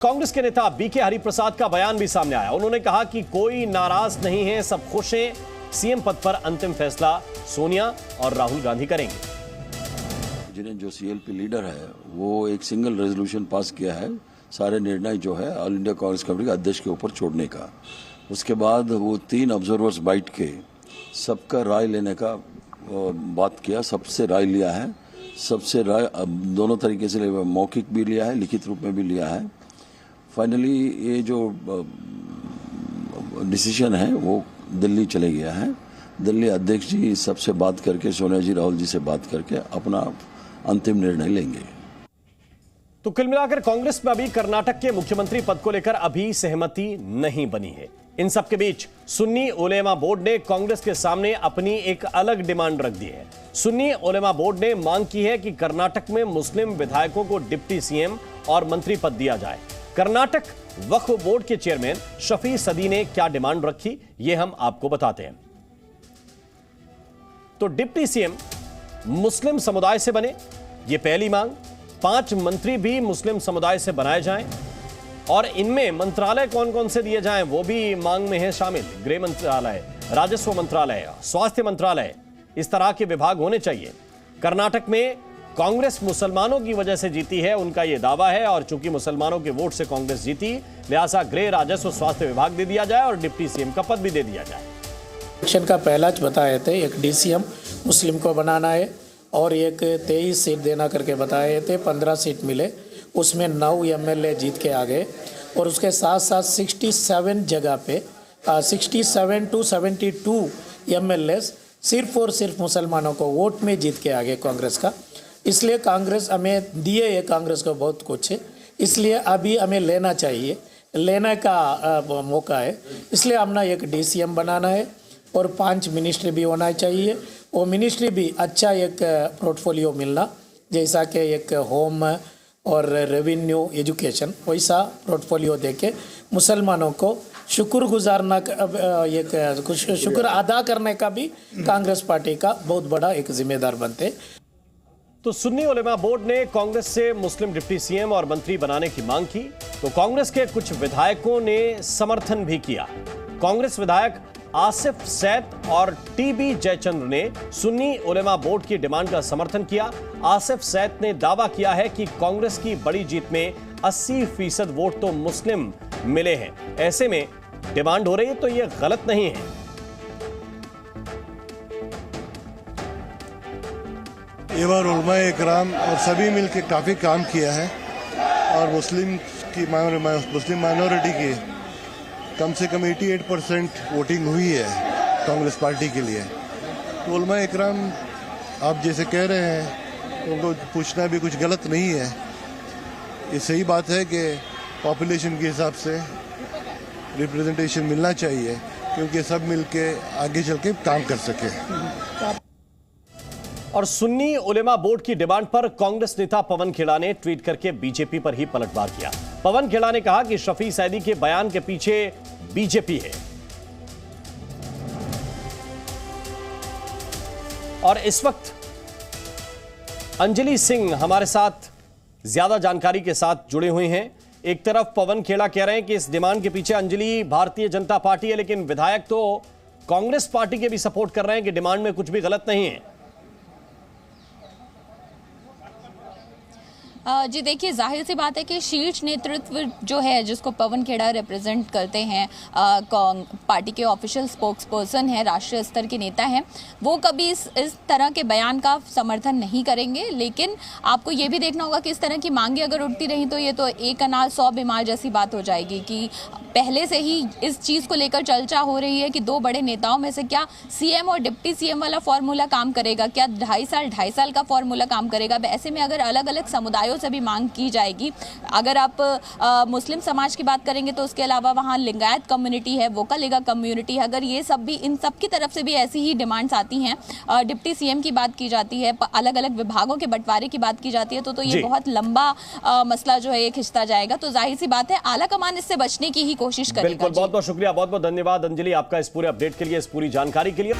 कांग्रेस के नेता बीके हरिप्रसाद का बयान भी सामने आया। उन्होंने कहा कि कोई नाराज नहीं है, सब खुश हैं। सीएम पद पर अंतिम फैसला सोनिया और राहुल गांधी करेंगे। जिन्हें जो सीएलपी लीडर है वो एक सिंगल रेजोल्यूशन पास किया है सारे निर्णय जो है ऑल इंडिया कांग्रेस कमेटी के अध्यक्ष के ऊपर छोड़ने का। उसके बाद वो 3 ऑब्जर्वर्स बैठ के सबका राय लेने का बात किया, सबसे राय लिया है। सबसे राय दोनों तरीके से मौखिक भी लिया है, लिखित रूप में भी लिया है। फाइनली ये जो डिसीजन है वो दिल्ली चले गया है। दिल्ली अध्यक्ष जी सबसे बात करके, सोनिया जी राहुल जी से बात करके अपना अंतिम निर्णय लेंगे। तो कुल मिलाकर कांग्रेस में अभी कर्नाटक के मुख्यमंत्री पद को लेकर अभी सहमति नहीं बनी है। इन सबके बीच सुन्नी उलेमा बोर्ड ने कांग्रेस के सामने अपनी एक अलग डिमांड रख दी है। सुन्नी उलेमा बोर्ड ने मांग की है कि कर्नाटक में मुस्लिम विधायकों को डिप्टी सीएम और मंत्री पद दिया जाए। कर्नाटक वक्फ बोर्ड के चेयरमैन शफी सदी ने क्या डिमांड रखी, यह हम आपको बताते हैं। तो डिप्टी सीएम मुस्लिम समुदाय से बने, यह पहली मांग। 5 मंत्री भी मुस्लिम समुदाय से बनाए जाएं और इनमें मंत्रालय कौन कौन से दिए जाएं वो भी मांग में है शामिल। गृह मंत्रालय, राजस्व मंत्रालय, स्वास्थ्य मंत्रालय, इस तरह के विभाग होने चाहिए। कर्नाटक में कांग्रेस मुसलमानों की वजह से जीती है, उनका यह दावा है, और चूंकि मुसलमानों के वोट से कांग्रेस जीती, लिहाजा गृह, राजस्व, स्वास्थ्य विभाग दे दिया जाए और डिप्टी सीएम का पद भी दे दिया जाए। इलेक्शन का पहला बताए थे, एक डीसीएम मुस्लिम को बनाना है और एक 23 सीट देना करके बताए थे। 15 सीट मिले, उसमें 9 एमएलए जीत के आ गए और उसके साथ साथ 67 जगह पे 67 to 72 एमएलए सिर्फ और सिर्फ मुसलमानों को वोट में जीत के आ गए कांग्रेस का। इसलिए कांग्रेस हमें दिए है, कांग्रेस को बहुत कुछ है, इसलिए अभी हमें लेना चाहिए, लेने का मौका है। इसलिए हमने एक डीसीएम बनाना है और 5 मिनिस्ट्री भी होना चाहिए। वो मिनिस्ट्री भी अच्छा एक पोर्टफोलियो मिलना, जैसा कि एक होम और रेवेन्यू, एजुकेशन, वैसा पोर्टफोलियो देके मुसलमानों को शुक्रगुजारना, एक शुक्र अदा करने का भी कांग्रेस पार्टी का बहुत बड़ा एक जिम्मेदार बनते। तो सुन्नी उलेमा बोर्ड ने कांग्रेस से मुस्लिम डिप्टी सीएम और मंत्री बनाने की मांग की, तो कांग्रेस के कुछ विधायकों ने समर्थन भी किया। कांग्रेस विधायक आसिफ सैद और टीबी जयचंद्र ने सुन्नी उलेमा बोर्ड की डिमांड का समर्थन किया। आसिफ सैद ने दावा किया है कि कांग्रेस की बड़ी जीत में 80% वोट तो मुस्लिम मिले हैं, ऐसे में डिमांड हो रही है तो यह गलत नहीं है। ये बार उलमाए इकराम और सभी मिलकर काफ़ी काम किया है और मुस्लिम माइनॉरिटी की कम से कम 88% वोटिंग हुई है कांग्रेस पार्टी के लिए। तो उलमाए इकराम आप जैसे कह रहे हैं तो उनको पूछना भी कुछ गलत नहीं है। ये सही बात है कि पॉपुलेशन के हिसाब से रिप्रेजेंटेशन मिलना चाहिए, क्योंकि सब मिलके आगे चल के काम कर सके। और सुन्नी उलेमा बोर्ड की डिमांड पर कांग्रेस नेता पवन खेड़ा ने ट्वीट करके बीजेपी पर ही पलटवार किया। पवन खेड़ा ने कहा कि शफी सैदी के बयान के पीछे बीजेपी है और इस वक्त अंजलि सिंह हमारे साथ ज्यादा जानकारी के साथ जुड़े हुए हैं। एक तरफ पवन खेड़ा कह रहे हैं कि इस डिमांड के पीछे अंजलि भारतीय जनता पार्टी है, लेकिन विधायक तो कांग्रेस पार्टी के भी सपोर्ट कर रहे हैं कि डिमांड में कुछ भी गलत नहीं है। जी देखिए, जाहिर सी बात है कि शीर्ष नेतृत्व जो है, जिसको पवन खेड़ा रिप्रेजेंट करते हैं, पार्टी के ऑफिशियल स्पोक्स पर्सन है, राष्ट्रीय स्तर के नेता हैं, वो कभी इस तरह के बयान का समर्थन नहीं करेंगे। लेकिन आपको ये भी देखना होगा कि इस तरह की मांगे अगर उठती रही तो ये तो एक अनार 100 बीमार जैसी बात हो जाएगी कि पहले से ही इस चीज़ को लेकर चर्चा हो रही है कि 2 बड़े नेताओं में से क्या सीएम और डिप्टी सीएम वाला फॉर्मूला काम करेगा, क्या 2.5 साल का फॉर्मूला काम करेगा। ऐसे में अगर अलग अलग समुदायों से भी मांग की जाएगी, अगर आप मुस्लिम समाज की बात करेंगे तो उसके अलावा वहाँ लिंगायत कम्युनिटी है, वोकालिगा कम्युनिटी है, अगर ये सब भी, इन सब की तरफ से भी ऐसी ही डिमांड्स आती हैं, डिप्टी सीएम की बात की जाती है, अलग अलग विभागों के बंटवारे की बात की जाती है, तो ये बहुत लंबा मसला जो है ये खिंचता जाएगा। तो जाहिर सी बात है आला कमान इससे बचने की ही कोशिश करेगा। बिल्कुल, बहुत बहुत शुक्रिया, बहुत बहुत धन्यवाद अंजलि आपका इस पूरे अपडेट के लिए, इस पूरी जानकारी के लिए।